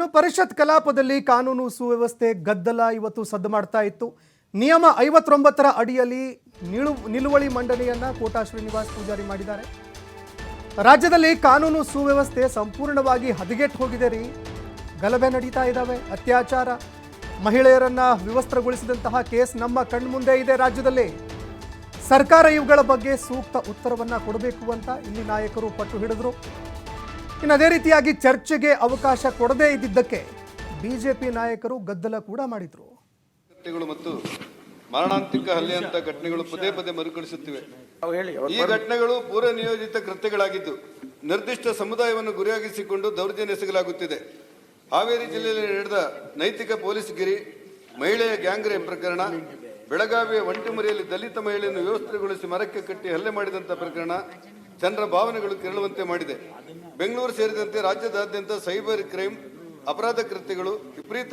ಇನ್ನು ಪರಿಷತ್ ಕಲಾಪದಲ್ಲಿ ಕಾನೂನು ಸುವ್ಯವಸ್ಥೆ ಗದ್ದಲ ಇವತ್ತು ಸದ್ದು ಮಾಡ್ತಾ ಇತ್ತು. ನಿಯಮ 59ರ ಅಡಿಯಲ್ಲಿ ನಿಲುವಳಿ ಮಂಡನೆಯನ್ನ ಕೋಟಾ ಶ್ರೀನಿವಾಸ್ ಪೂಜಾರಿ ಮಾಡಿದ್ದಾರೆ. ರಾಜ್ಯದಲ್ಲಿ ಕಾನೂನು ಸುವ್ಯವಸ್ಥೆ ಸಂಪೂರ್ಣವಾಗಿ ಹದಗೆಟ್ಟು ಹೋಗಿದೆ ರೀ. ಗಲಭೆ ನಡೀತಾ ಇದ್ದಾವೆ, ಅತ್ಯಾಚಾರ, ಮಹಿಳೆಯರನ್ನ ವಿವಸ್ತ್ರಗೊಳಿಸಿದಂತಹ ಕೇಸ್ ನಮ್ಮ ಕಣ್ಮುಂದೆ ಇದೆ. ರಾಜ್ಯದಲ್ಲಿ ಸರ್ಕಾರ ಇವುಗಳ ಬಗ್ಗೆ ಸೂಕ್ತ ಉತ್ತರವನ್ನ ಕೊಡಬೇಕು ಅಂತ ಇಲ್ಲಿ ನಾಯಕರು ಪಟ್ಟು ಹಿಡಿದ್ರು. ಇನ್ನು ಅದೇ ರೀತಿಯಾಗಿ ಚರ್ಚೆಗೆ ಅವಕಾಶ ಕೊಡದೇ ಇದ್ದಿದ್ದಕ್ಕೆ ಬಿಜೆಪಿ ನಾಯಕರು ಗದ್ದಲ ಕೂಡ ಮಾಡಿದ್ರು. ಮತ್ತು ಮಾರಣಾಂತಿಕ ಹಲ್ಲೆಯಂತ ಘಟನೆಗಳು ಪದೇ ಪದೇ ಮರುಕಳಿಸುತ್ತಿವೆ. ಈ ಘಟನೆಗಳು ಪೂರ್ವ ನಿಯೋಜಿತ ಕೃತ್ಯಗಳಾಗಿದ್ದು ನಿರ್ದಿಷ್ಟ ಸಮುದಾಯವನ್ನು ಗುರಿಯಾಗಿಸಿಕೊಂಡು ದೌರ್ಜನ್ಯ ಎಸಗಲಾಗುತ್ತಿದೆ. ಹಾವೇರಿ ಜಿಲ್ಲೆಯಲ್ಲಿ ನಡೆದ ನೈತಿಕ ಪೊಲೀಸ್ ಗಿರಿ, ಮಹಿಳೆಯ ಗ್ಯಾಂಗ್ ರೇಪ್ ಪ್ರಕರಣ, ಬೆಳಗಾವಿಯ ಒಂಟಿಮರಿಯಲ್ಲಿ ದಲಿತ ಮಹಿಳೆಯನ್ನು ವ್ಯವಸ್ಥೆಗೊಳಿಸಿ ಮರಕ್ಕೆ ಕಟ್ಟಿ ಹಲ್ಲೆ ಮಾಡಿದಂಥ ಪ್ರಕರಣ ಜನರ ಭಾವನೆಗಳು ಕೆರಳುವಂತೆ ಮಾಡಿದೆ. ಬೆಂಗಳೂರು ಸೇರಿದಂತೆ ರಾಜ್ಯದಾದ್ಯಂತ ಸೈಬರ್ ಕ್ರೈಮ್ ಅಪರಾಧ ಕೃತ್ಯಗಳು ವಿಪರೀತ